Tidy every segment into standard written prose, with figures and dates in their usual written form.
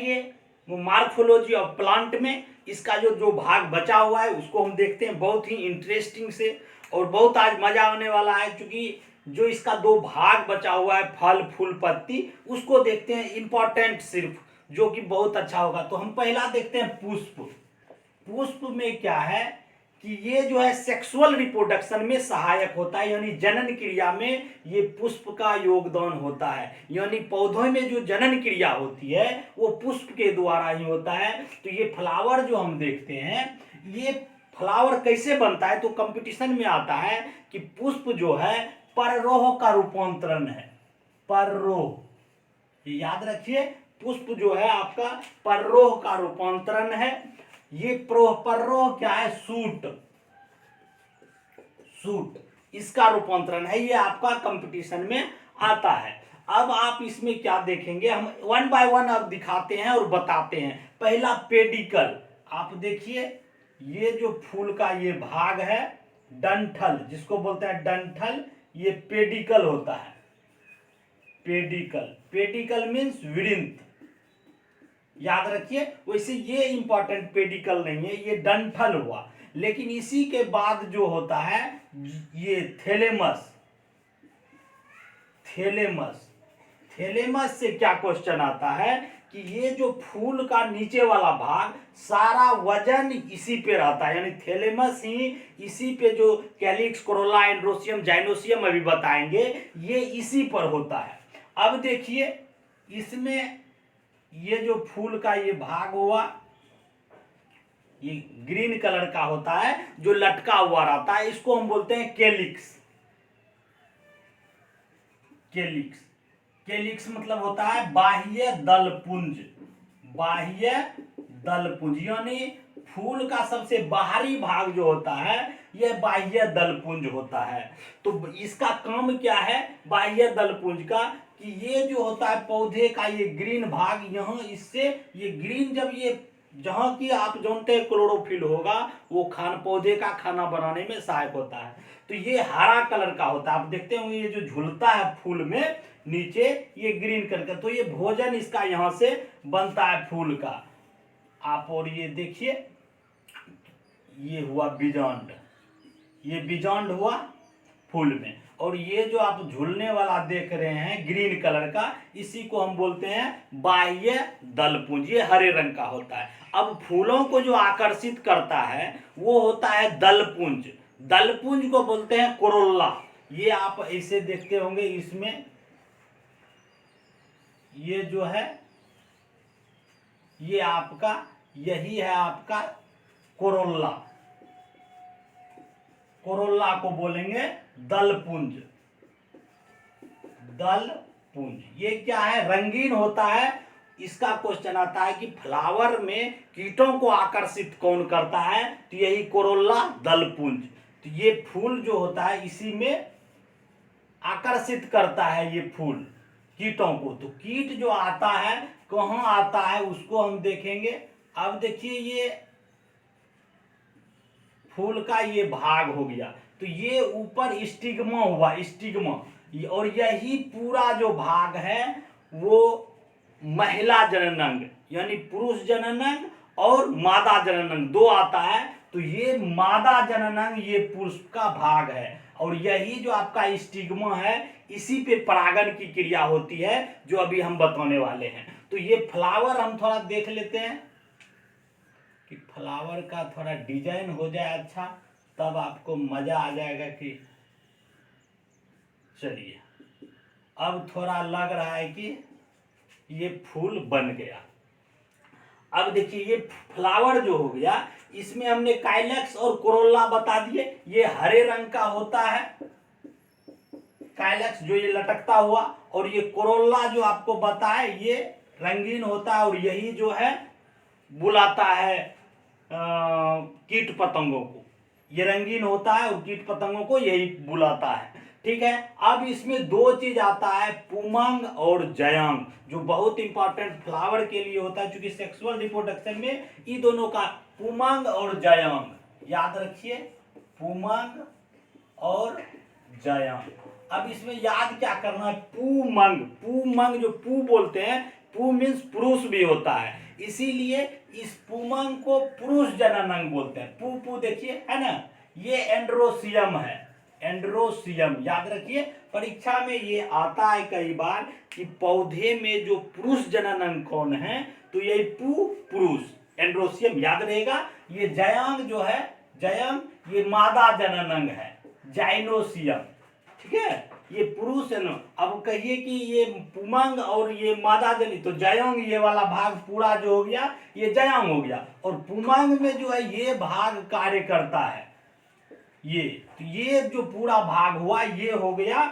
ये morphology of plant में इसका जो जो भाग बचा हुआ है उसको हम देखते हैं बहुत ही इंटरेस्टिंग से, और बहुत आज मजा आने वाला है क्योंकि जो इसका दो भाग बचा हुआ है फल फूल पत्ती, उसको देखते हैं इंपॉर्टेंट सिर्फ, जो कि बहुत अच्छा होगा। तो हम पहला देखते हैं पुष्प। पुष्प में क्या है कि ये जो है सेक्सुअल रिप्रोडक्शन में सहायक होता है, यानी जनन क्रिया में ये पुष्प का योगदान होता है। यानी पौधों में जो जनन क्रिया होती है वो पुष्प के द्वारा ही होता है। तो ये फ्लावर जो हम देखते हैं, ये फ्लावर कैसे बनता है, तो कंपटीशन में आता है कि पुष्प जो है पररोह का रूपांतरण है। पररोह, ये याद रखिए, पुष्प जो है आपका पररोह का रूपांतरण है। ये पररोह क्या है, सूट, सूट इसका रूपांतरण है, ये आपका कंपटीशन में आता है। अब आप इसमें क्या देखेंगे, हम वन बाय वन अब दिखाते हैं और बताते हैं। पहला पेडिकल, आप देखिए ये जो फूल का ये भाग है डंठल, जिसको बोलते हैं डंठल, ये पेडिकल होता है। पेडिकल, पेडिकल मीन्स वृंत, याद रखिए। वैसे ये इंपॉर्टेंट पेडिकल नहीं है, ये डंठल हुआ। लेकिन इसी के बाद जो होता है ये थैलेमस। थैलेमस, थैलेमस से क्या क्वेश्चन आता है कि ये जो फूल का नीचे वाला भाग सारा वजन इसी पे रहता है, यानी थैलेमस ही इसी पे, जो कैलिक्स, कोरोला, एंड्रोसियम, जाइनोसियम अभी बताएंगे, ये इसी पर होता है। अब देखिए इसमें ये जो फूल का ये भाग हुआ ये ग्रीन कलर का होता है जो लटका हुआ रहता है, इसको हम बोलते हैं केलिक्स। केलिक्स, केलिक्स मतलब होता है बाह्य दलपुंज। बाह्य दलपुंज यानी फूल का सबसे बाहरी भाग जो होता है यह बाह्य दलपुंज होता है। तो इसका काम क्या है बाह्य दलपुंज का, कि ये जो होता है पौधे का ये ग्रीन भाग, यहाँ इससे ये ग्रीन, जब ये जहां की आप जानते हैं क्लोरोफिल होगा, वो पौधे का खाना बनाने में सहायक होता है। तो ये हरा कलर का होता है, आप देखते होंगे ये जो झुलता है फूल में नीचे, ये ग्रीन कलर का, तो ये भोजन इसका यहां से बनता है फूल का। आप और ये देखिए ये हुआ बीजांड, ये बीजांड हुआ फूल में, और ये जो आप झूलने वाला देख रहे हैं ग्रीन कलर का, इसी को हम बोलते हैं बाह्य दलपुंज, ये हरे रंग का होता है। अब फूलों को जो आकर्षित करता है वो होता है दलपुंज। दलपुंज को बोलते हैं कोरोल्ला। ये आप ऐसे देखते होंगे, इसमें ये जो है ये आपका यही है आपका कोरोल्ला। कोरोल्ला को बोलेंगे दलपुंज। दलपुंज ये क्या है, रंगीन होता है। इसका क्वेश्चन आता है कि फ्लावर में कीटों को आकर्षित कौन करता है, तो यही कोरोल्ला दलपुंज। तो ये फूल जो होता है इसी में आकर्षित करता है ये फूल कीटों को। तो कीट जो आता है कहाँ आता है उसको हम देखेंगे। अब देखिए ये फूल का ये भाग हो गया, तो ये ऊपर स्टिग्मा हुआ, स्टिग्मा, और यही पूरा जो भाग है वो महिला जननांग, यानी पुरुष जननांग और मादा जननांग दो आता है। तो ये मादा जननांग ये पुरुष का भाग है, और यही जो आपका स्टिग्मा है इसी पे परागण की क्रिया होती है, जो अभी हम बताने वाले हैं। तो ये फ्लावर हम थोड़ा देख लेते हैं कि फ्लावर का थोड़ा डिजाइन हो जाए अच्छा, तब आपको मजा आ जाएगा कि चलिए अब थोड़ा लग रहा है कि ये फूल बन गया। अब देखिए ये फ्लावर जो हो गया, इसमें हमने काइलेक्स और कोरोल्ला बता दिए, ये हरे रंग का होता है काइलेक्स जो ये लटकता हुआ, और ये कोरोल्ला जो आपको बताए ये रंगीन होता है, और यही जो है बुलाता है कीट पतंगों को। ये रंगीन होता है और कीट पतंगों को यही बुलाता है, ठीक है। अब इसमें दो चीज आता है, पुमंग और जयांग, जो बहुत इंपॉर्टेंट फ्लावर के लिए होता है, क्योंकि सेक्सुअल रिप्रोडक्शन में इन दोनों का पुमंग और जयांग याद रखिए, पुमंग और जयांग। अब इसमें याद क्या करना है, पुमंग, पुमंग जो पू बोलते हैं, पू मीन्स पुरुष भी होता है, इसीलिए इस पुमंग को पुरुष जनन अंग बोलते हैं। पू पू देखिए है ना, ये एंड्रोसियम है, एंड्रोसियम याद रखिए। परीक्षा में ये आता है कई बार कि पौधे में जो पुरुष जनन अंग कौन है, तो यही पू पुरुष, एंड्रोसियम याद रहेगा। ये जयांग जो है, जयांग ये मादा जनन अंग है, जाइनोसियम, ठीक है, ये पुरुष है ना। अब कहिए कि ये पुमंग और ये मादा जनी, तो जयांग ये वाला भाग पूरा जो हो गया ये जयांग हो गया, और पुमंग में जो है ये भाग कार्य करता है, ये तो ये जो पूरा भाग हुआ ये हो गया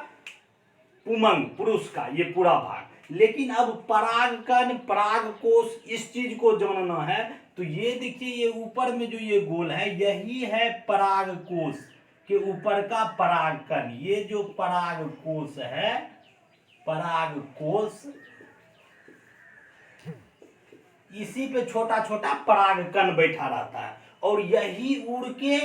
पुमंग पुरुष का ये पूरा भाग। लेकिन अब परागकण परागकोश इस चीज को जानना है, तो ये देखिए ये ऊपर में जो ये गोल है यही है परागकोश के ऊपर का परागकण। ये जो परागकोश है, परागकोश, इसी पे छोटा छोटा परागकण बैठा रहता है और यही उड़ के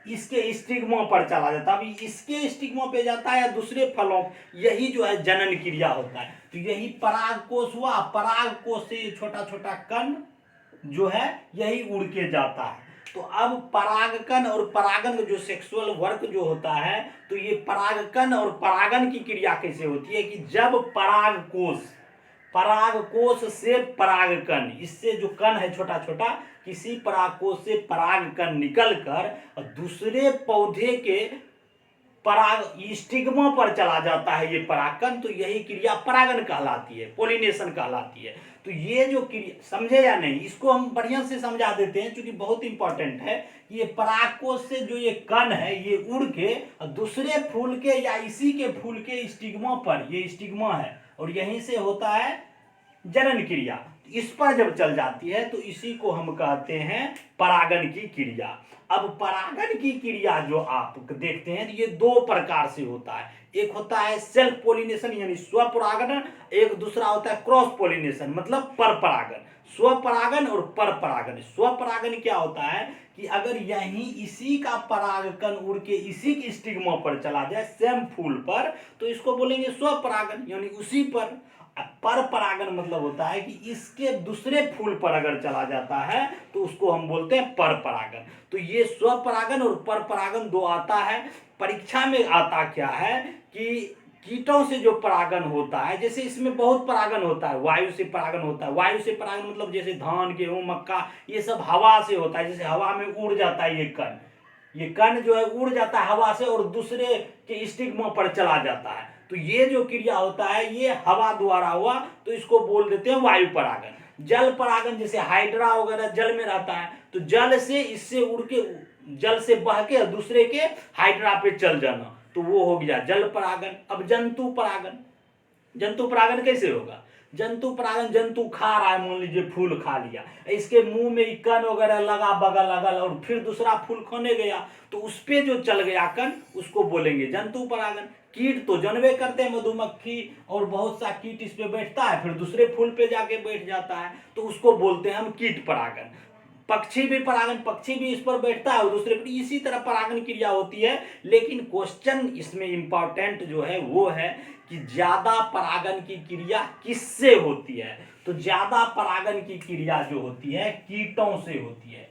इसके स्टिग्मा पर चला जाता है। अभी इसके स्टिग्मा पे जाता है या दूसरे फलों, यही जो है जनन क्रिया होता है। तो यही परागकोश हुआ, परागकोश से ये छोटा छोटा कण जो है यही उड़ के जाता है। तो अब परागकण और परागन जो सेक्सुअल वर्क जो होता है, तो ये परागकण और परागन की क्रिया कैसे होती है कि जब परागकोश, परागकोश से परागकण, इससे जो कण है छोटा छोटा, किसी परागकोश से परागकण निकलकर दूसरे पौधे के पराग स्टिग्मा पर चला जाता है ये परागकण, तो यही क्रिया परागन कहलाती है, पोलिनेशन कहलाती है। तो ये जो क्रिया, समझे या नहीं, इसको हम बढ़िया से समझा देते हैं क्योंकि बहुत इंपॉर्टेंट है। ये परागकोश से जो ये कण है ये उड़ के दूसरे फूल के या इसी के फूल के स्टिग्मा पर, ये स्टिग्मा है और यहीं से होता है जनन क्रिया, इस पर जब चल जाती है तो इसी को हम कहते हैं परागन की क्रिया। अब परागन की क्रिया जो आप देखते हैं ये दो प्रकार से होता है, एक होता है सेल्फ पोलिनेशन यानी स्वपरागन, एक दूसरा होता है क्रॉस पोलिनेशन मतलब परपरागन। स्वपरागन और परपरागन, स्वपरागन क्या होता है कि अगर यहीं इसी का परागकण उड़ के इसी के स्टिग्मा पर चला जाए सेम फूल पर, तो इसको बोलेंगे स्वपरागन यानी उसी पर। पर परागन मतलब होता है कि इसके दूसरे फूल पर अगर चला जाता है तो उसको हम बोलते हैं पर परागन। तो ये स्वपरागन और पर परागन दो आता है। परीक्षा में आता क्या है कि कीटों से जो परागन होता है, जैसे इसमें बहुत परागन होता है, वायु से परागन होता है। वायु से परागन मतलब जैसे धान गेहूं मक्का ये सब हवा से होता है, जैसे हवा में उड़ जाता है ये कण जो है उड़ जाता है हवा से और दूसरे के स्टिग्मा पर चला जाता है। तो ये जो क्रिया होता है ये हवा द्वारा हुआ, तो इसको बोल देते हैं वायु परागन। जल परागन जैसे हाइड्रा वगैरह जल में रहता है, तो जल से इससे उड़ के जल से बह के दूसरे के हाइड्रा पे चल जाना, तो वो हो गया जल परागन। अब जंतु परागन, जंतु परागन कैसे होगा? जंतु परागन, जंतु खा रहा है, मान लीजिए फूल खा लिया, इसके मुंह में कण वगैरह लगा बगल लगल और फिर दूसरा फूल खाने गया तो उस पे जो चल गया कण उसको बोलेंगे जंतु परागन। कीट तो जानवे करते हैं, मधुमक्खी और बहुत सा कीट इस पे बैठता है फिर दूसरे फूल पे जाके बैठ जाता है, तो उसको बोलते हैं हम कीट परागन। पक्षी भी परागन, पक्षी भी इस पर बैठता है और दूसरे पर, इसी तरह परागन क्रिया होती है। लेकिन क्वेश्चन इसमें इंपॉर्टेंट जो है वो है कि ज्यादा परागन की क्रिया किससे होती है? तो ज्यादा परागन की क्रिया जो होती है कीटों से होती है।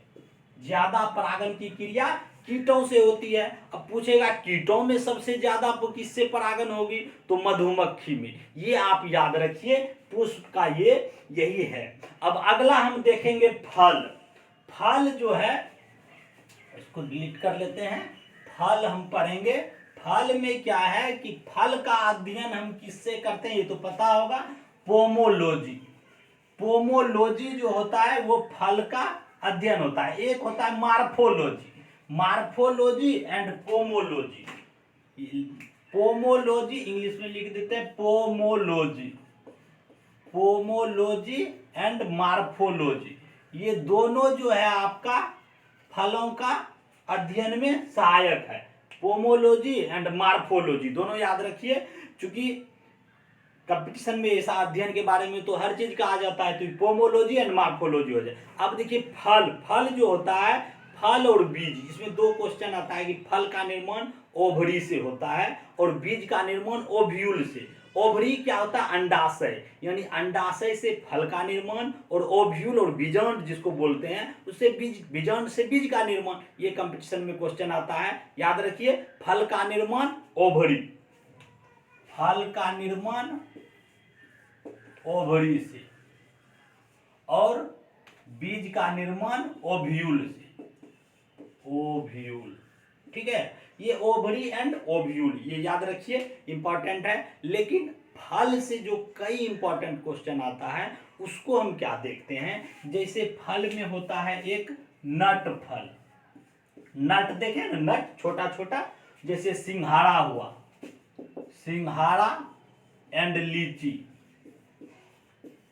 ज्यादा परागन की क्रिया कीटों से होती है। अब पूछेगा कीटों में सबसे ज्यादा किससे परागन होगी? तो मधुमक्खी में। ये आप याद रखिए, पुष्प का ये यही है। अब अगला हम देखेंगे फल। फल जो है, इसको डिलीट कर लेते हैं, फल हम पढ़ेंगे। फल में क्या है कि फल का अध्ययन हम किससे करते हैं ये तो पता होगा, पोमोलॉजी। पोमोलॉजी जो होता है वो फल का अध्ययन होता है। एक होता है morphology, morphology and pomology. Pomology English में लिख देते हैं पोमोलॉजी, पोमोलॉजी एंड मार्फोलॉजी। ये दोनों जो है आपका फलों का अध्ययन में सहायक है। पोमोलॉजी एंड मार्फोलॉजी दोनों याद रखिए, क्योंकि कंपटीशन में ऐसा अध्ययन के बारे में तो हर चीज का आ जाता है, तो पोमोलॉजी एंड मार्फोलॉजी हो जाए। अब देखिए फल, फल जो होता है, फल और बीज, इसमें दो क्वेश्चन आता है कि फल का निर्माण ओवरी से होता है और बीज का निर्माण ओव्यूल से। ओवरी क्या होता है? अंडाशय, यानी अंडाशय से फल का निर्माण, और ओव्यूल और बीजांड जिसको बोलते हैं उससे बीज, बीजांड से बीज का निर्माण। ये कंपटीशन में क्वेश्चन आता है, याद रखिए। फल का निर्माण ओवरी, फल का निर्माण ओवरी से, और बीज का निर्माण ओव्यूल से, ओव्यूल। ठीक है, ये ओवरी एंड ओव्यूल, ये याद रखिए, इंपॉर्टेंट है। लेकिन फल से जो कई इंपॉर्टेंट क्वेश्चन आता है उसको हम क्या देखते हैं, जैसे फल में होता है एक नट फल, नट देखें ना, नट छोटा छोटा, जैसे सिंघाड़ा हुआ, सिंघाड़ा एंड लीची,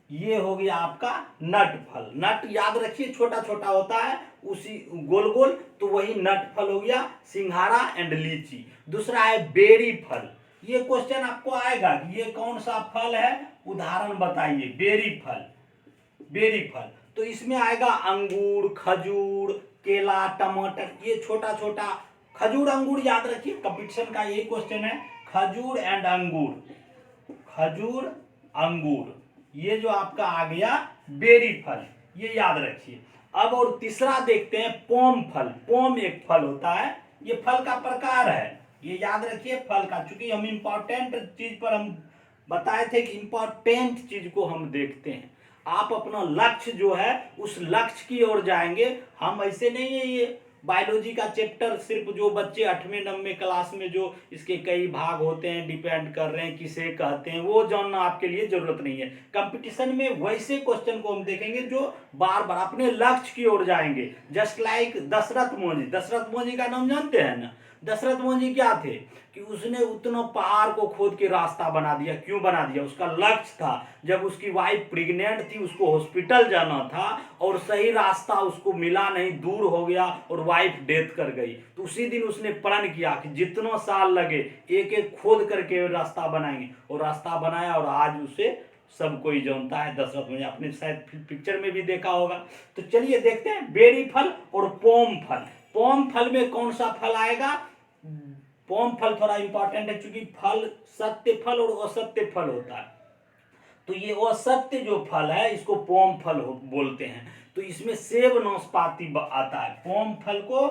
ये हो गया आपका नट फल। नट याद रखिए छोटा छोटा होता है, उसी गोल गोल, तो वही नट फल हो गया, सिंघाड़ा एंड लीची। दूसरा है बेरी फल। ये क्वेश्चन आपको आएगा कि ये कौन सा फल है, उदाहरण बताइए। बेरी फल, बेरी फल, तो इसमें आएगा अंगूर, खजूर, केला, टमाटर, ये छोटा छोटा। खजूर अंगूर याद रखिए, कंपटीशन का यही क्वेश्चन है, खजूर एंड अंगूर, खजूर अंगूर, ये जो आपका आ गया बेरी फल, ये याद रखिए। अब और तीसरा देखते हैं पोम फल। पोम एक फल होता है, ये फल का प्रकार है, ये याद रखिए फल का, चूंकि हम इंपॉर्टेंट चीज पर हम बताए थे कि इंपॉर्टेंट चीज को हम देखते हैं। आप अपना लक्ष्य जो है उस लक्ष्य की ओर जाएंगे। हम ऐसे नहीं है, ये बायोलॉजी का चैप्टर सिर्फ जो बच्चे 8वें 9वें क्लास में जो इसके कई भाग होते हैं, डिपेंड कर रहे हैं किसे कहते हैं, वो जानना आपके लिए जरूरत नहीं है। कंपटीशन में वैसे क्वेश्चन को हम देखेंगे जो बार बार अपने लक्ष्य की ओर जाएंगे। जस्ट लाइक दशरथ मोदी, दशरथ मोदी का नाम जानते हैं ना? दशरथ मोदी क्या थे कि उसने उतना पहाड़ को खोद के रास्ता बना दिया। क्यों बना दिया? उसका लक्ष्य था, जब उसकी वाइफ प्रेग्नेंट थी, उसको हॉस्पिटल जाना था और सही रास्ता उसको मिला नहीं, दूर हो गया और वाइफ डेथ कर गई, तो उसी दिन उसने प्रण किया कि जितना साल लगे एक एक खोद करके रास्ता बनाएंगे, और रास्ता बनाया, और आज उसे सब कोई जानता है दशरथ मोदी। आपने शायद पिक्चर में भी देखा होगा। तो चलिए देखते हैं बेरी फल और पोम फल। पोम फल में कौन सा फल आएगा? पोम फल थोड़ा इंपॉर्टेंट है, क्योंकि फल सत्य फल और असत्य फल होता है। तो ये असत्य जो फल है इसको पोम फल बोलते हैं। तो इसमें सेब नाशपाती आता है, पोम फल को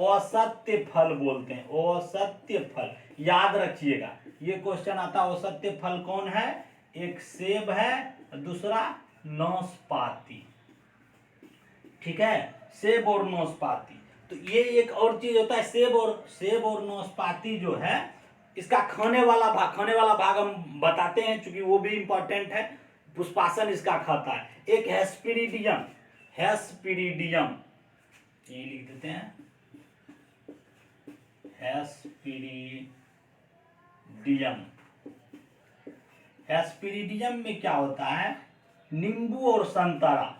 असत्य फल बोलते हैं, असत्य फल, याद रखिएगा। ये क्वेश्चन आता है, असत्य फल कौन है? एक सेब है, दूसरा नाशपाती। ठीक है, सेब और नाशपाती। तो ये एक और चीज होता है, सेब और नाशपाती जो है इसका खाने वाला भाग हम बताते हैं, क्योंकि वो भी इंपॉर्टेंट है। पुष्पासन इसका खाता है। एक हेस्पिरिडियम, हेस्पिरिडियम, ये लिख देते हैं, हेस्पिरिडियम। हेस्पिरिडियम में क्या होता है? नींबू और संतरा,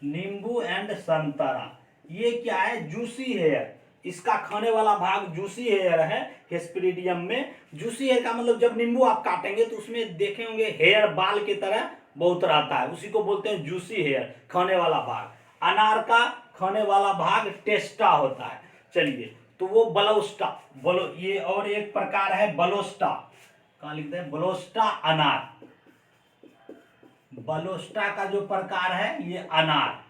नींबू एंड संतरा। ये क्या है? जूसी हेयर, इसका खाने वाला भाग जूसी हेयर है हेस्पिरिडियम में। जूसी हेयर का मतलब जब नींबू आप काटेंगे तो उसमें देखे होंगे हेयर बाल की तरह बहुत रहता है, उसी को बोलते हैं जूसी हेयर, खाने वाला भाग। अनार का खाने वाला भाग टेस्टा होता है। चलिए, तो वो बलोस्टा, ये और एक प्रकार है बलोस्टा, कहाँ लिखते हैं? बलोस्टा अनार, बलोस्टा का जो प्रकार है ये अनार,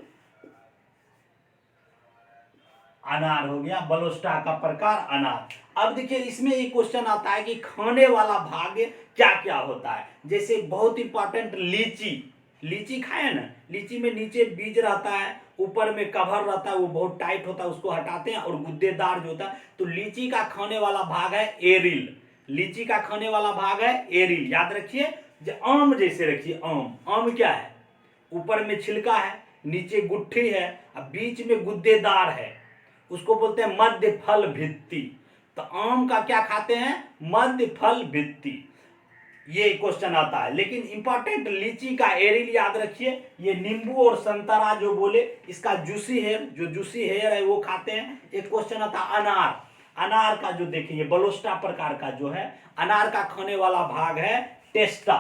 अनार हो गया बलोस्टा का प्रकार, अनार। अब देखिए इसमें एक क्वेश्चन आता है कि खाने वाला भाग क्या क्या होता है। जैसे बहुत इंपॉर्टेंट लीची, लीची खाए ना, लीची में नीचे बीज रहता है, ऊपर में कवर रहता है, वो बहुत टाइट होता है, उसको हटाते हैं, और गुद्देदार जो होता है। तो लीची का खाने वाला भाग है एरिल, लीची का खाने वाला भाग है एरिल, याद रखिए। आम जैसे रखिए, आम क्या है? ऊपर में छिलका है, नीचे गुठली है, और बीच में गुद्देदार है, उसको बोलते हैं मध्य फल भित्ति। तो आम का क्या खाते हैं? मध्य फल भित्ति। ये क्वेश्चन आता है। लेकिन इंपॉर्टेंट लीची का एरिल याद रखिए। ये नींबू और संतरा जो बोले इसका जूसी हेयर, जो जूसी हेयर है वो खाते हैं। एक क्वेश्चन आता है अनार, अनार का जो देखिए बलोस्टा प्रकार का जो है, अनार का खाने वाला भाग है टेस्टा,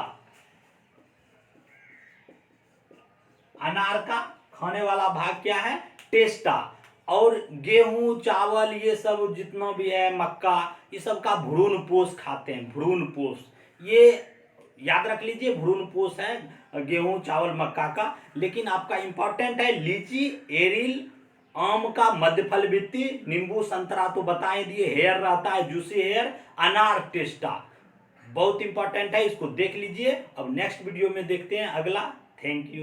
अनार का खाने वाला भाग क्या है? टेस्टा। और गेहूं चावल ये सब जितना भी है, मक्का, ये सब का भ्रूण पोष खाते हैं, भ्रूण पोष, ये याद रख लीजिए, भ्रूणपोष है गेहूं चावल मक्का का। लेकिन आपका इंपॉर्टेंट है लीची, एरिल, आम का मध्यफल वित्ती, नींबू संतरा तो बताए दिए, हेयर रहता है जूसी हेयर, अनार टेस्टा बहुत इंपॉर्टेंट है, इसको देख लीजिए। अब नेक्स्ट वीडियो में देखते हैं अगला। Thank you.